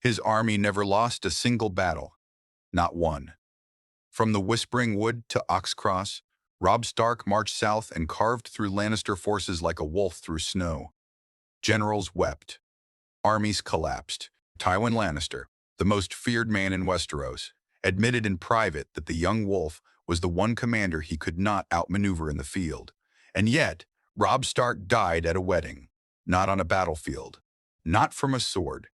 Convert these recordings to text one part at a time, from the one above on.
His army never lost a single battle, not one. From the Whispering Wood to Oxcross, Robb Stark marched south and carved through Lannister forces like a wolf through snow. Generals wept. Armies collapsed. Tywin Lannister, the most feared man in Westeros, admitted in private that the young wolf was the one commander he could not outmaneuver in the field. And yet, Robb Stark died at a wedding, not on a battlefield, not from a sword.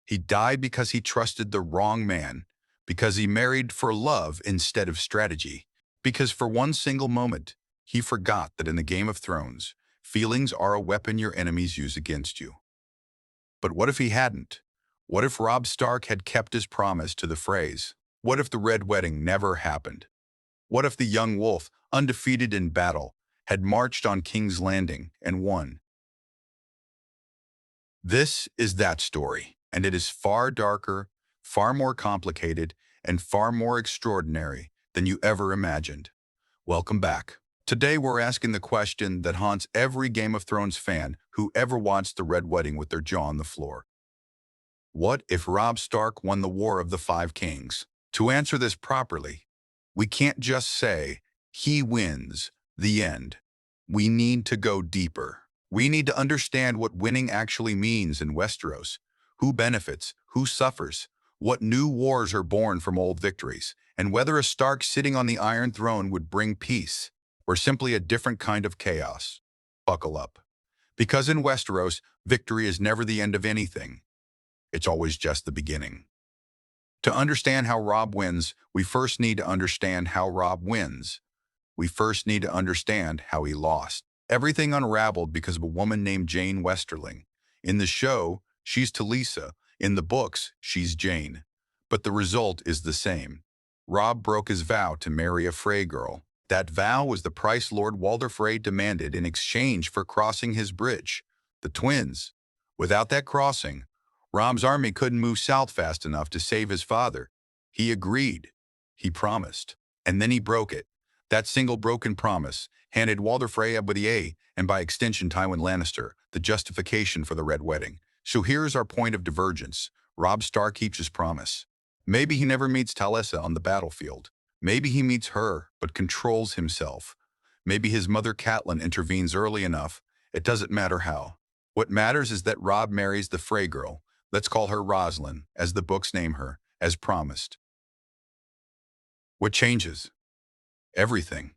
He died because he trusted the wrong man, because he married for love instead of strategy, because for one single moment, he forgot that in the Game of Thrones, feelings are a weapon your enemies use against you. But what if he hadn't? What if Robb Stark had kept his promise to the phrase? What if the Red Wedding never happened? What if the young wolf, undefeated in battle, had marched on King's Landing and won? This is that story, and it is far darker, far more complicated, and far more extraordinary than you ever imagined. Welcome back. Today we're asking the question that haunts every Game of Thrones fan who ever watched the Red Wedding with their jaw on the floor. What if Robb Stark won the War of the Five Kings? To answer this properly, we can't just say, he wins, the end. We need to go deeper. We need to understand what winning actually means in Westeros, who benefits, who suffers, what new wars are born from old victories, and whether a Stark sitting on the Iron Throne would bring peace, or simply a different kind of chaos. Buckle up. Because in Westeros, victory is never the end of anything. It's always just the beginning. To understand how Robb wins, we first need to understand how Robb wins. We first need to understand how he lost. Everything unraveled because of a woman named Jane Westerling. In the show, she's Talisa. In the books, she's Jane. But the result is the same. Robb broke his vow to marry a Frey girl. That vow was the price Lord Walder Frey demanded in exchange for crossing his bridge. The twins. Without that crossing, Robb's army couldn't move south fast enough to save his father. He agreed. He promised. And then he broke it. That single broken promise handed Walder Frey Abadier, and by extension Tywin Lannister, the justification for the Red Wedding. So here's our point of divergence. Robb Stark keeps his promise. Maybe he never meets Talisa on the battlefield. Maybe he meets her, but controls himself. Maybe his mother Catelyn intervenes early enough. It doesn't matter how. What matters is that Robb marries the Frey girl. Let's call her Roslyn, as the books name her, as promised. What changes? Everything.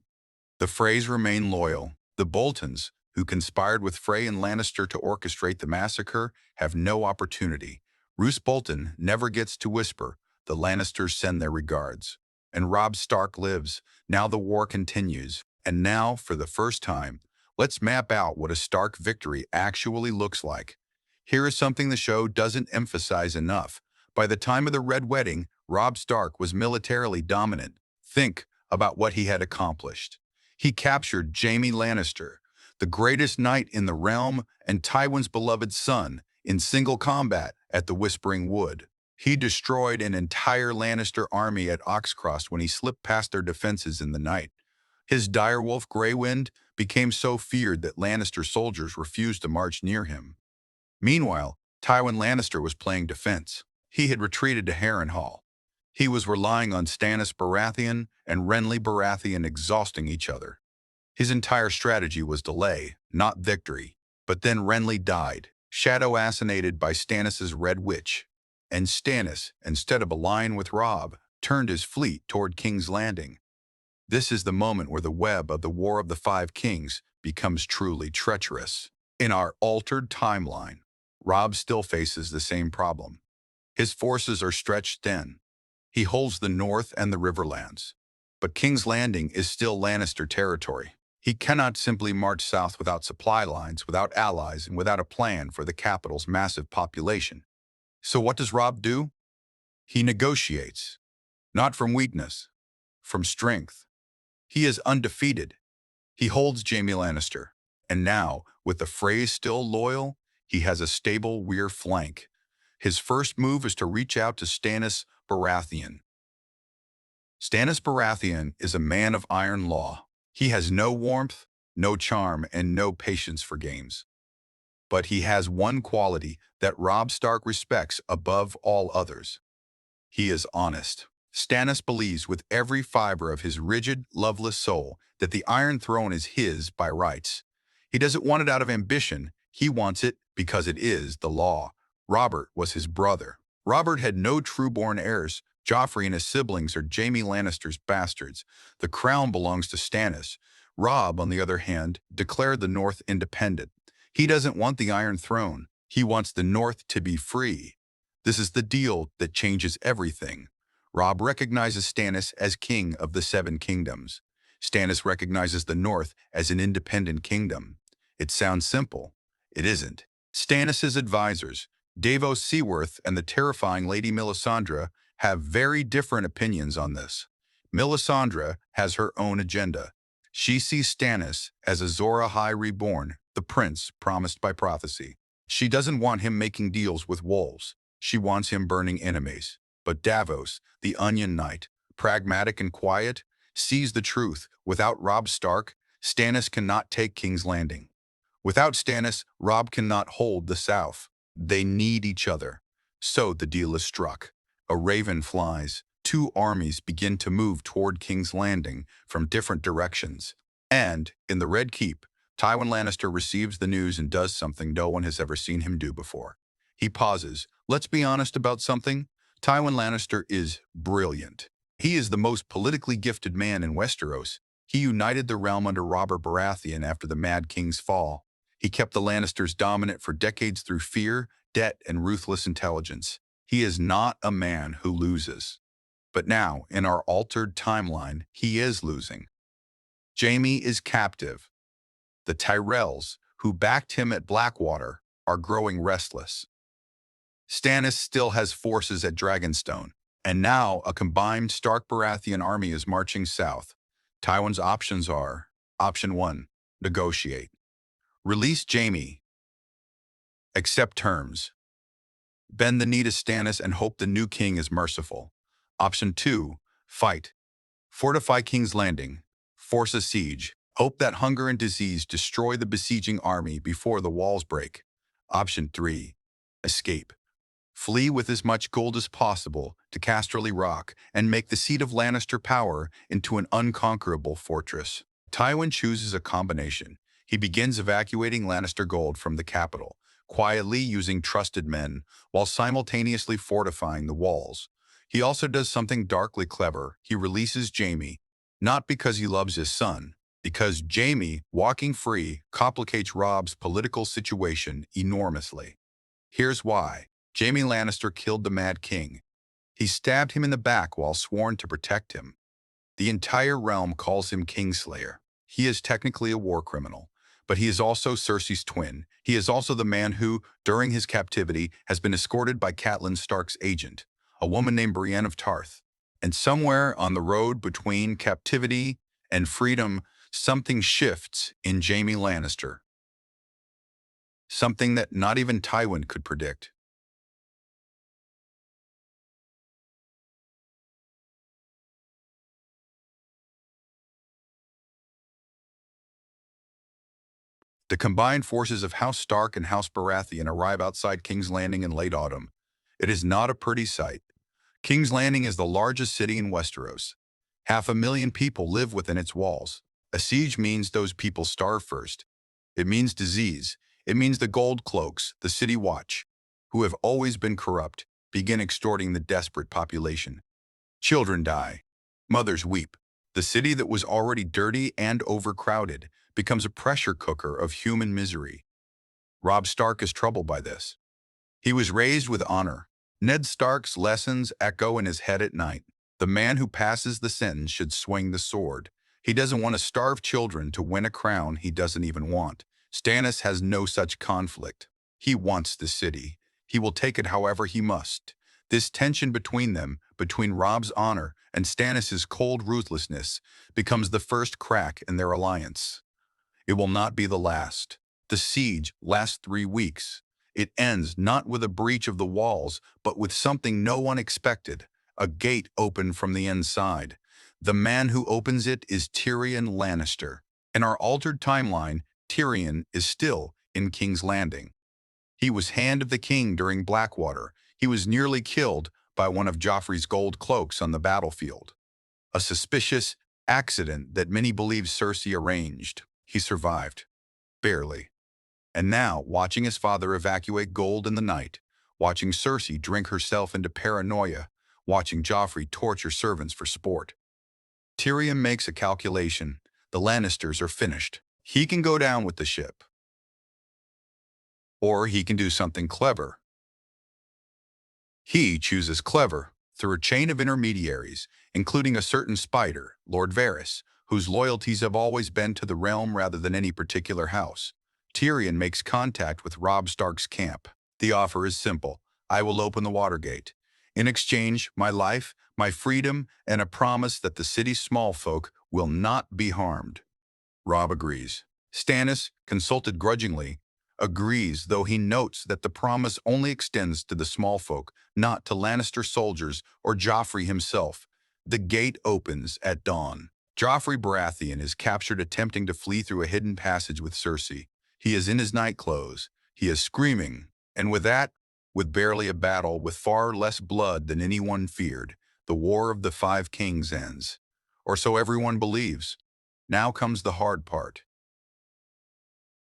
The Freys remain loyal. The Boltons, who conspired with Frey and Lannister to orchestrate the massacre, have no opportunity. Roose Bolton never gets to whisper. The Lannisters send their regards. And Robb Stark lives. Now the war continues. And now, for the first time, let's map out what a Stark victory actually looks like. Here is something the show doesn't emphasize enough. By the time of the Red Wedding, Robb Stark was militarily dominant. Think about what he had accomplished. He captured Jaime Lannister, the greatest knight in the realm and Tywin's beloved son, in single combat at the Whispering Wood. He destroyed an entire Lannister army at Oxcross when he slipped past their defenses in the night. His direwolf Greywind became so feared that Lannister soldiers refused to march near him. Meanwhile, Tywin Lannister was playing defense. He had retreated to Harrenhal. He was relying on Stannis Baratheon and Renly Baratheon exhausting each other. His entire strategy was delay, not victory. But then Renly died, shadow-assassinated by Stannis' Red Witch. And Stannis, instead of allying with Robb, turned his fleet toward King's Landing. This is the moment where the web of the War of the Five Kings becomes truly treacherous. In our altered timeline, Robb still faces the same problem. His forces are stretched thin. He holds the North and the Riverlands. But King's Landing is still Lannister territory. He cannot simply march south without supply lines, without allies, and without a plan for the capital's massive population. So what does Robb do? He negotiates. Not from weakness, from strength. He is undefeated. He holds Jaime Lannister. And now, with the Freys still loyal, he has a stable rear flank. His first move is to reach out to Stannis Baratheon. Stannis Baratheon is a man of iron law. He has no warmth, no charm, and no patience for games. But he has one quality that Robb Stark respects above all others. He is honest. Stannis believes with every fiber of his rigid, loveless soul that the Iron Throne is his by rights. He doesn't want it out of ambition. He wants it because it is the law. Robert was his brother. Robert had no true-born heirs. Joffrey and his siblings are Jaime Lannister's bastards. The crown belongs to Stannis. Robb, on the other hand, declared the North independent. He doesn't want the Iron Throne. He wants the North to be free. This is the deal that changes everything. Robb recognizes Stannis as king of the Seven Kingdoms. Stannis recognizes the North as an independent kingdom. It sounds simple. It isn't. Stannis's advisors, Davos Seaworth and the terrifying Lady Melisandre, have very different opinions on this. Melisandre has her own agenda. She sees Stannis as Azor Ahai reborn, the prince promised by prophecy. She doesn't want him making deals with wolves. She wants him burning enemies. But Davos, the Onion Knight, pragmatic and quiet, sees the truth. Without Robb Stark, Stannis cannot take King's Landing. Without Stannis, Robb cannot hold the South. They need each other. So the deal is struck. A raven flies. Two armies begin to move toward King's Landing from different directions. And, in the Red Keep, Tywin Lannister receives the news and does something no one has ever seen him do before. He pauses. Let's be honest about something. Tywin Lannister is brilliant. He is the most politically gifted man in Westeros. He united the realm under Robert Baratheon after the Mad King's fall. He kept the Lannisters dominant for decades through fear, debt, and ruthless intelligence. He is not a man who loses. But now, in our altered timeline, he is losing. Jaime is captive. The Tyrells, who backed him at Blackwater, are growing restless. Stannis still has forces at Dragonstone, and now a combined Stark-Baratheon army is marching south. Tywin's options are: Option 1, negotiate. Release Jaime. Accept terms. Bend the knee to Stannis and hope the new king is merciful. Option 2, fight. Fortify King's Landing. Force a siege. Hope that hunger and disease destroy the besieging army before the walls break. Option 3, escape. Flee with as much gold as possible to Casterly Rock and make the seat of Lannister power into an unconquerable fortress. Tywin chooses a combination. He begins evacuating Lannister gold from the capital, quietly using trusted men, while simultaneously fortifying the walls. He also does something darkly clever. He releases Jaime, not because he loves his son, because Jaime, walking free, complicates Robb's political situation enormously. Here's why. Jaime Lannister killed the Mad King. He stabbed him in the back while sworn to protect him. The entire realm calls him Kingslayer. He is technically a war criminal, but he is also Cersei's twin. He is also the man who, during his captivity, has been escorted by Catelyn Stark's agent, a woman named Brienne of Tarth. And somewhere on the road between captivity and freedom, something shifts in Jaime Lannister. Something that not even Tywin could predict. The combined forces of House Stark and House Baratheon arrive outside King's Landing in late autumn. It is not a pretty sight. King's Landing is the largest city in Westeros. 500,000 people live within its walls. A siege means those people starve first. It means disease. It means the Gold Cloaks, the City Watch, who have always been corrupt, begin extorting the desperate population. Children die. Mothers weep. The city that was already dirty and overcrowded becomes a pressure cooker of human misery. Robb Stark is troubled by this. He was raised with honor. Ned Stark's lessons echo in his head at night. The man who passes the sentence should swing the sword. He doesn't want to starve children to win a crown he doesn't even want. Stannis has no such conflict. He wants the city. He will take it however he must. This tension between them, between Robb's honor and Stannis's cold ruthlessness, becomes the first crack in their alliance. It will not be the last. The siege lasts 3 weeks. It ends not with a breach of the walls, but with something no one expected, a gate opened from the inside. The man who opens it is Tyrion Lannister. In our altered timeline, Tyrion is still in King's Landing. He was Hand of the King during Blackwater. He was nearly killed by one of Joffrey's gold cloaks on the battlefield. A suspicious accident that many believe Cersei arranged. He survived. Barely. And now, watching his father evacuate gold in the night, watching Cersei drink herself into paranoia, watching Joffrey torture servants for sport. Tyrion makes a calculation. The Lannisters are finished. He can go down with the ship. Or he can do something clever. He chooses clever through a chain of intermediaries, including a certain spider, Lord Varys, whose loyalties have always been to the realm rather than any particular house. Tyrion makes contact with Robb Stark's camp. The offer is simple. I will open the Watergate. In exchange, my life, my freedom, and a promise that the city's small folk will not be harmed. Robb agrees. Stannis, consulted grudgingly, agrees, though he notes that the promise only extends to the small folk, not to Lannister soldiers or Joffrey himself. The gate opens at dawn. Joffrey Baratheon is captured attempting to flee through a hidden passage with Cersei. He is in his nightclothes. He is screaming. And with barely a battle, with far less blood than anyone feared, the War of the Five Kings ends. Or so everyone believes. Now comes the hard part.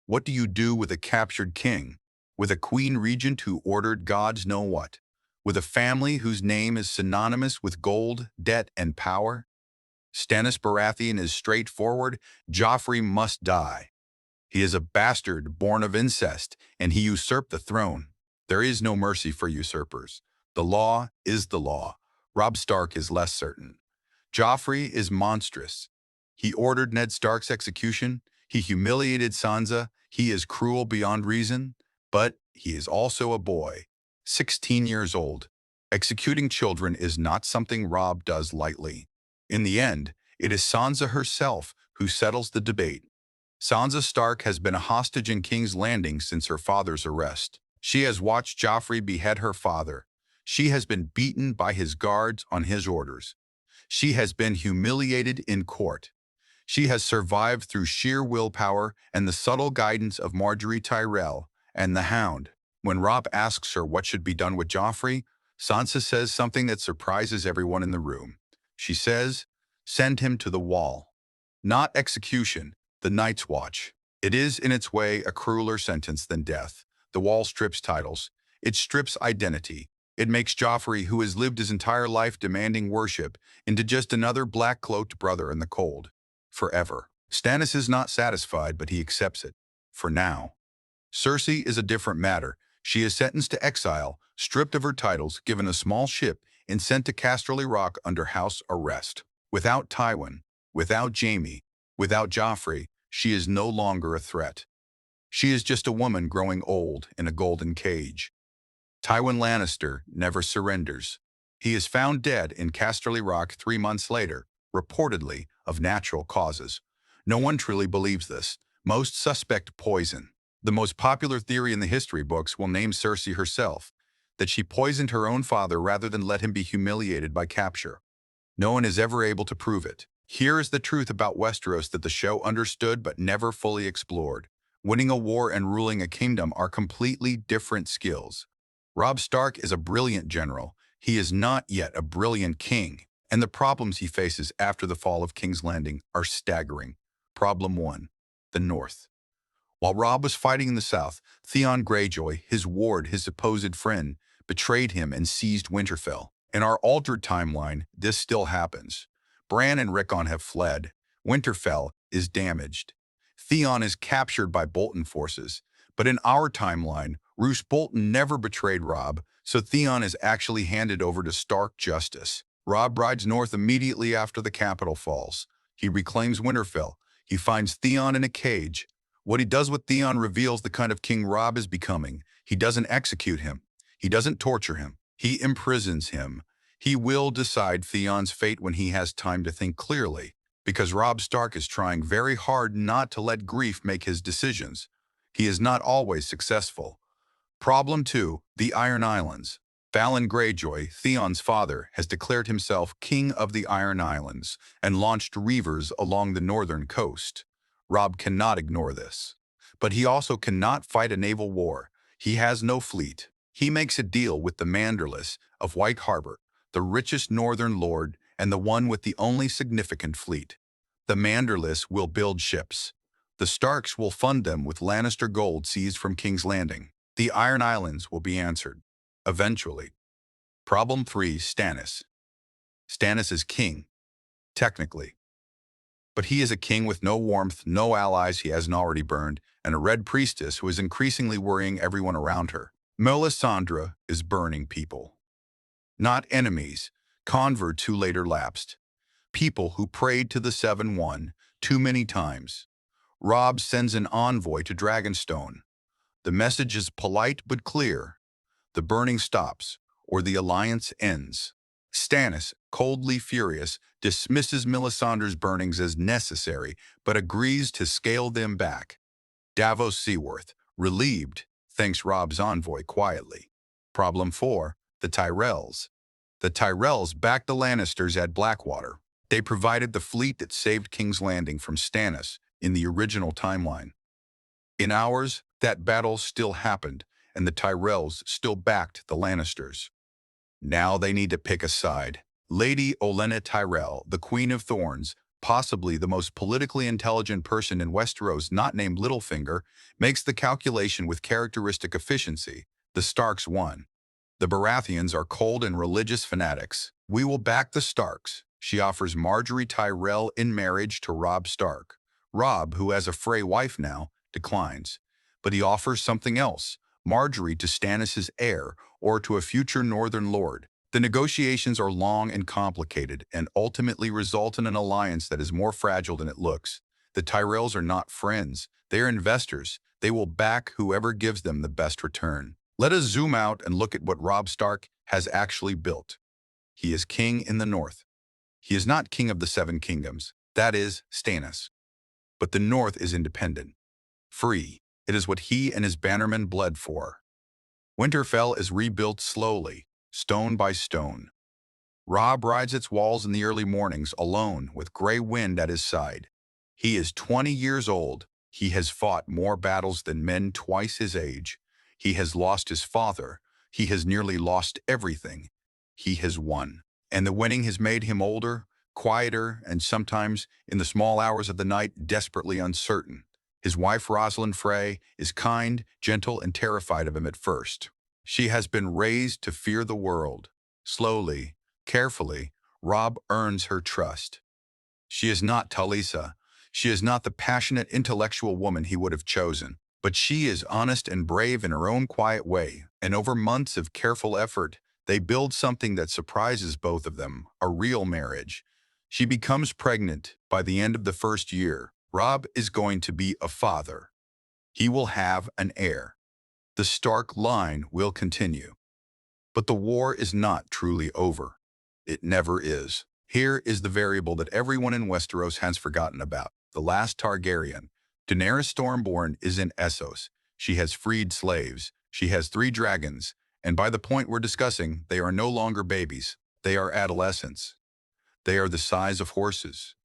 What do you do with a captured king? With a queen regent who ordered gods know what? With a family whose name is synonymous with gold, debt, and power? Stannis Baratheon is straightforward. Joffrey must die. He is a bastard born of incest, and he usurped the throne. There is no mercy for usurpers. The law is the law. Robb Stark is less certain. Joffrey is monstrous. He ordered Ned Stark's execution. He humiliated Sansa. He is cruel beyond reason, but he is also a boy, 16 years old. Executing children is not something Robb does lightly. In the end, it is Sansa herself who settles the debate. Sansa Stark has been a hostage in King's Landing since her father's arrest. She has watched Joffrey behead her father. She has been beaten by his guards on his orders. She has been humiliated in court. She has survived through sheer willpower and the subtle guidance of Marjorie Tyrell and the Hound. When Robb asks her what should be done with Joffrey, Sansa says something that surprises everyone in the room. She says, "Send him to the Wall." Not execution, the Night's Watch. It is, in its way, a crueler sentence than death. The Wall strips titles. It strips identity. It makes Joffrey, who has lived his entire life demanding worship, into just another black-cloaked brother in the cold. Forever. Stannis is not satisfied, but he accepts it. For now. Cersei is a different matter. She is sentenced to exile, stripped of her titles, given a small ship, and sent to Casterly Rock under house arrest. Without Tywin, without Jaime, without Joffrey, she is no longer a threat. She is just a woman growing old in a golden cage. Tywin Lannister never surrenders. He is found dead in Casterly Rock 3 months later, reportedly of natural causes. No one truly believes this. Most suspect poison. The most popular theory in the history books will name Cersei herself, that she poisoned her own father rather than let him be humiliated by capture. No one is ever able to prove it. Here is the truth about Westeros that the show understood but never fully explored. Winning a war and ruling a kingdom are completely different skills. Robb Stark is a brilliant general. He is not yet a brilliant king, and the problems he faces after the fall of King's Landing are staggering. Problem 1. The North. While Robb was fighting in the south, Theon Greyjoy, his ward, his supposed friend, betrayed him and seized Winterfell. In our altered timeline, this still happens. Bran and Rickon have fled. Winterfell is damaged. Theon is captured by Bolton forces. But in our timeline, Roose Bolton never betrayed Robb, so Theon is actually handed over to Stark justice. Robb rides north immediately after the capital falls. He reclaims Winterfell. He finds Theon in a cage. What he does with Theon reveals the kind of king Robb is becoming. He doesn't execute him. He doesn't torture him. He imprisons him. He will decide Theon's fate when he has time to think clearly, because Robb Stark is trying very hard not to let grief make his decisions. He is not always successful. Problem 2. The Iron Islands. Balon Greyjoy, Theon's father, has declared himself king of the Iron Islands and launched reavers along the northern coast. Robb cannot ignore this. But he also cannot fight a naval war. He has no fleet. He makes a deal with the Manderless of White Harbor, the richest northern lord and the one with the only significant fleet. The Manderless will build ships. The Starks will fund them with Lannister gold seized from King's Landing. The Iron Islands will be answered. Eventually. Problem 3, Stannis. Stannis is king, technically. But he is a king with no warmth, no allies he hasn't already burned, and a red priestess who is increasingly worrying everyone around her. Melisandre is burning people. Not enemies, converts who later lapsed. People who prayed to the 7-1 too many times. Robb sends an envoy to Dragonstone. The message is polite but clear. The burning stops, or the alliance ends. Stannis, coldly furious, dismisses Melisandre's burnings as necessary, but agrees to scale them back. Davos Seaworth, relieved, thanks Robb's envoy quietly. Problem 4, the Tyrells. The Tyrells backed the Lannisters at Blackwater. They provided the fleet that saved King's Landing from Stannis in the original timeline. In ours, that battle still happened, and the Tyrells still backed the Lannisters. Now they need to pick a side. Lady Olenna Tyrell, the Queen of Thorns, possibly the most politically intelligent person in Westeros not named Littlefinger, makes the calculation with characteristic efficiency. The Starks won. The Baratheons are cold and religious fanatics. We will back the Starks. She offers Marjorie Tyrell in marriage to Robb Stark. Robb, who has a Frey wife now, declines. But he offers something else, Marjorie to Stannis' heir or to a future Northern Lord. The negotiations are long and complicated and ultimately result in an alliance that is more fragile than it looks. The Tyrells are not friends. They are investors. They will back whoever gives them the best return. Let us zoom out and look at what Robb Stark has actually built. He is king in the north. He is not king of the Seven Kingdoms. That is Stannis. But the north is independent. Free. It is what he and his bannermen bled for. Winterfell is rebuilt slowly, stone by stone. Robb rides its walls in the early mornings alone with gray wind at his side. He is 20 years old. He has fought more battles than men twice his age. He has lost his father. He has nearly lost everything. He has won. And the winning has made him older, quieter, and sometimes, in the small hours of the night, desperately uncertain. His wife, Rosalind Frey, is kind, gentle, and terrified of him at first. She has been raised to fear the world. Slowly, carefully, Robb earns her trust. She is not Talisa. She is not the passionate intellectual woman he would have chosen. But she is honest and brave in her own quiet way, and over months of careful effort, they build something that surprises both of them, a real marriage. She becomes pregnant by the end of the first year. Robb is going to be a father. He will have an heir. The Stark line will continue. But the war is not truly over. It never is. Here is the variable that everyone in Westeros has forgotten about. The last Targaryen. Daenerys Stormborn is in Essos. She has freed slaves. She has 3 dragons. And by the point we're discussing, they are no longer babies. They are adolescents. They are the size of horses.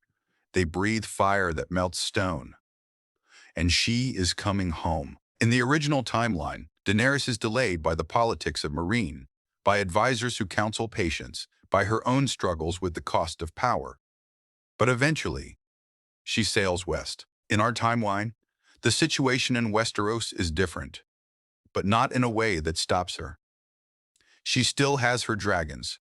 They breathe fire that melts stone. And she is coming home. In the original timeline, Daenerys is delayed by the politics of Meereen, by advisors who counsel patience, by her own struggles with the cost of power. But eventually, she sails west. In our timeline, the situation in Westeros is different, but not in a way that stops her. She still has her dragons.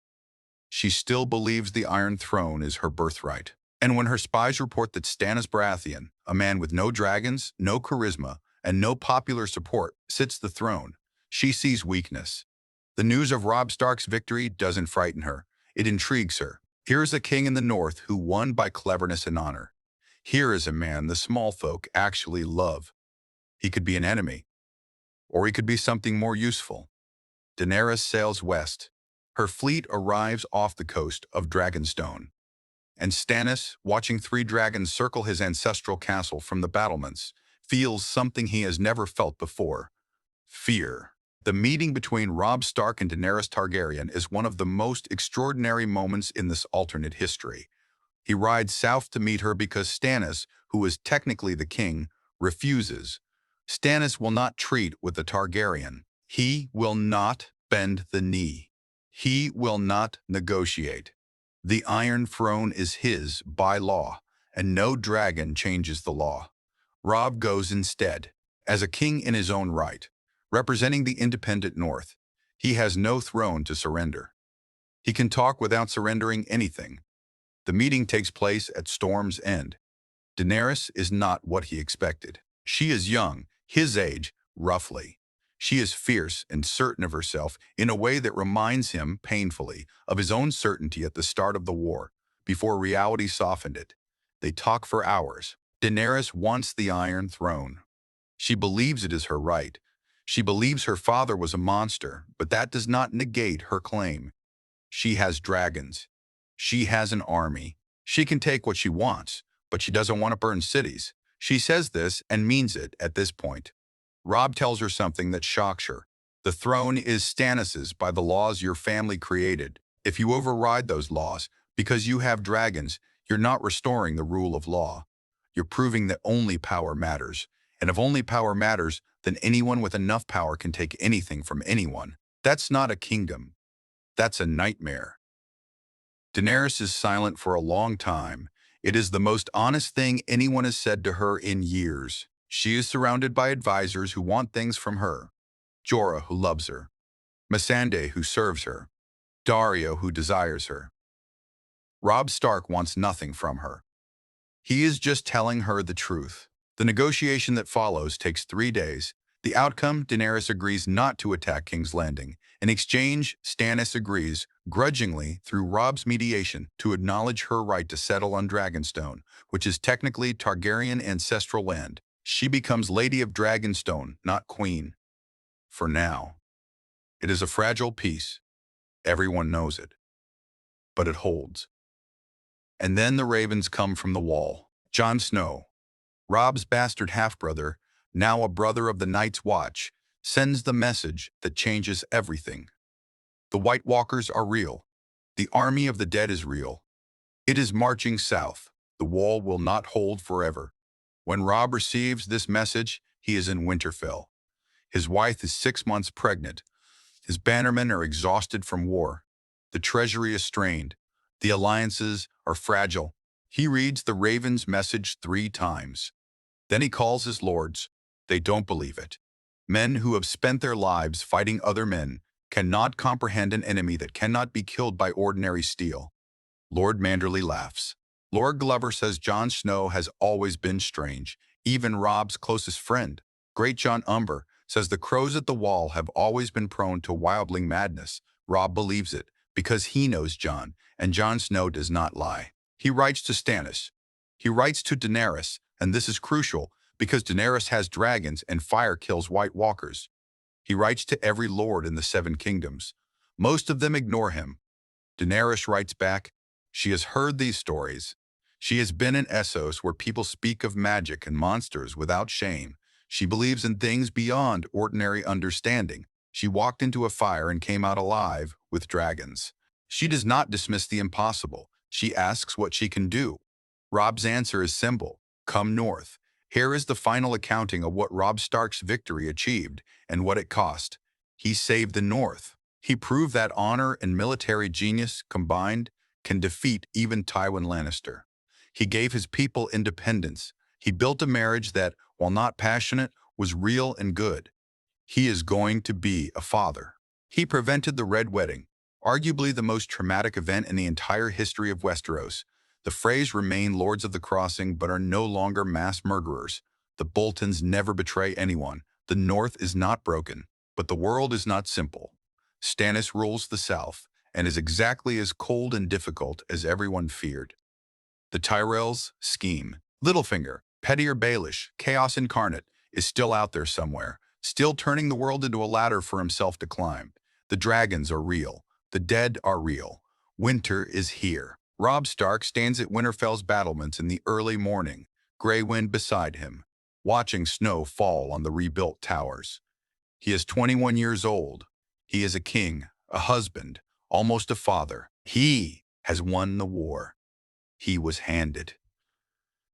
She still believes the Iron Throne is her birthright. And when her spies report that Stannis Baratheon, a man with no dragons, no charisma, and no popular support, sits the throne, she sees weakness. The news of Robb Stark's victory doesn't frighten her. It intrigues her. Here is a king in the north who won by cleverness and honor. Here is a man the small folk actually love. He could be an enemy, or he could be something more useful. Daenerys sails west. Her fleet arrives off the coast of Dragonstone. And Stannis, watching 3 dragons circle his ancestral castle from the battlements, feels something he has never felt before: fear. The meeting between Robb Stark and Daenerys Targaryen is one of the most extraordinary moments in this alternate history. He rides south to meet her because Stannis, who is technically the king, refuses. Stannis will not treat with the Targaryen. He will not bend the knee. He will not negotiate. The Iron Throne is his by law, and no dragon changes the law. Robb goes instead, as a king in his own right, representing the independent North. He has no throne to surrender. He can talk without surrendering anything. The meeting takes place at Storm's End. Daenerys is not what he expected. She is young, his age, roughly. She is fierce and certain of herself in a way that reminds him, painfully, of his own certainty at the start of the war, before reality softened it. They talk for hours. Daenerys wants the Iron Throne. She believes it is her right. She believes her father was a monster, but that does not negate her claim. She has dragons. She has an army. She can take what she wants, but she doesn't want to burn cities. She says this and means it at this point. Robb tells her something that shocks her. The throne is Stannis's by the laws your family created. If you override those laws because you have dragons, you're not restoring the rule of law. You're proving that only power matters. And if only power matters, then anyone with enough power can take anything from anyone. That's not a kingdom. That's a nightmare. Daenerys is silent for a long time. It is the most honest thing anyone has said to her in years. She is surrounded by advisors who want things from her. Jorah, who loves her. Missandei, who serves her. Daario, who desires her. Robb Stark wants nothing from her. He is just telling her the truth. The negotiation that follows takes 3 days. The outcome, Daenerys agrees not to attack King's Landing. In exchange, Stannis agrees, grudgingly, through Robb's mediation, to acknowledge her right to settle on Dragonstone, which is technically Targaryen ancestral land. She becomes Lady of Dragonstone, not Queen. For now. It is a fragile peace. Everyone knows it. But it holds. And then the ravens come from the wall. Jon Snow, Robb's bastard half-brother, now a brother of the Night's Watch, sends the message that changes everything. The White Walkers are real. The army of the dead is real. It is marching south. The wall will not hold forever. When Robb receives this message, he is in Winterfell. His wife is 6 months pregnant. His bannermen are exhausted from war. The treasury is strained. The alliances are fragile. He reads the raven's message 3 times. Then he calls his lords. They don't believe it. Men who have spent their lives fighting other men cannot comprehend an enemy that cannot be killed by ordinary steel. Lord Manderley laughs. Lord Glover says Jon Snow has always been strange, even Robb's closest friend. Great John Umber says the crows at the wall have always been prone to wildling madness. Robb believes it, because he knows Jon, and Jon Snow does not lie. He writes to Stannis. He writes to Daenerys, and this is crucial, because Daenerys has dragons and fire kills White Walkers. He writes to every lord in the 7 kingdoms. Most of them ignore him. Daenerys writes back, she has heard these stories. She has been in Essos where people speak of magic and monsters without shame. She believes in things beyond ordinary understanding. She walked into a fire and came out alive with dragons. She does not dismiss the impossible. She asks what she can do. Robb's answer is simple. Come north. Here is the final accounting of what Robb Stark's victory achieved and what it cost. He saved the North. He proved that honor and military genius combined can defeat even Tywin Lannister. He gave his people independence. He built a marriage that, while not passionate, was real and good. He is going to be a father. He prevented the Red Wedding, arguably the most traumatic event in the entire history of Westeros. The Freys remain Lords of the Crossing but are no longer mass murderers. The Boltons never betray anyone. The North is not broken, but the world is not simple. Stannis rules the South and is exactly as cold and difficult as everyone feared. The Tyrells scheme. Littlefinger, petty or Baelish, chaos incarnate, is still out there somewhere, still turning the world into a ladder for himself to climb. The dragons are real. The dead are real. Winter is here. Robb Stark stands at Winterfell's battlements in the early morning, gray wind beside him, watching snow fall on the rebuilt towers. He is 21 years old. He is a king, a husband, almost a father. He has won the war. He was handed.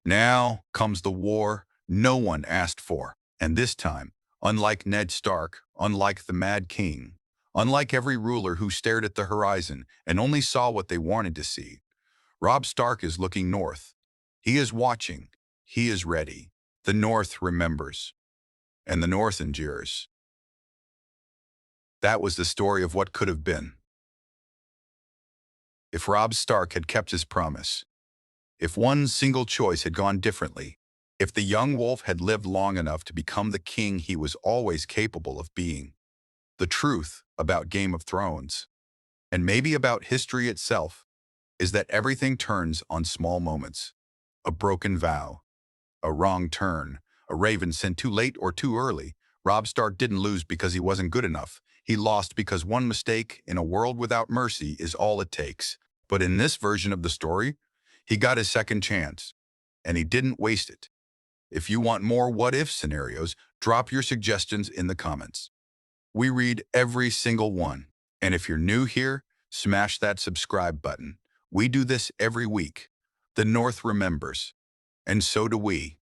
Now comes the war no one asked for, and this time, unlike Ned Stark, unlike the Mad King, unlike every ruler who stared at the horizon and only saw what they wanted to see. Robb Stark is looking north. He is watching. He is ready. The North remembers, and the North endures. That was the story of what could have been. If Robb Stark had kept his promise, if one single choice had gone differently, if the young wolf had lived long enough to become the king he was always capable of being. The truth about Game of Thrones, and maybe about history itself, is that everything turns on small moments. A broken vow, a wrong turn, a raven sent too late or too early. Robb Stark didn't lose because he wasn't good enough. He lost because one mistake in a world without mercy is all it takes. But in this version of the story, he got his second chance, and he didn't waste it. If you want more what-if scenarios, drop your suggestions in the comments. We read every single one. And if you're new here, smash that subscribe button. We do this every week. The North remembers, and so do we.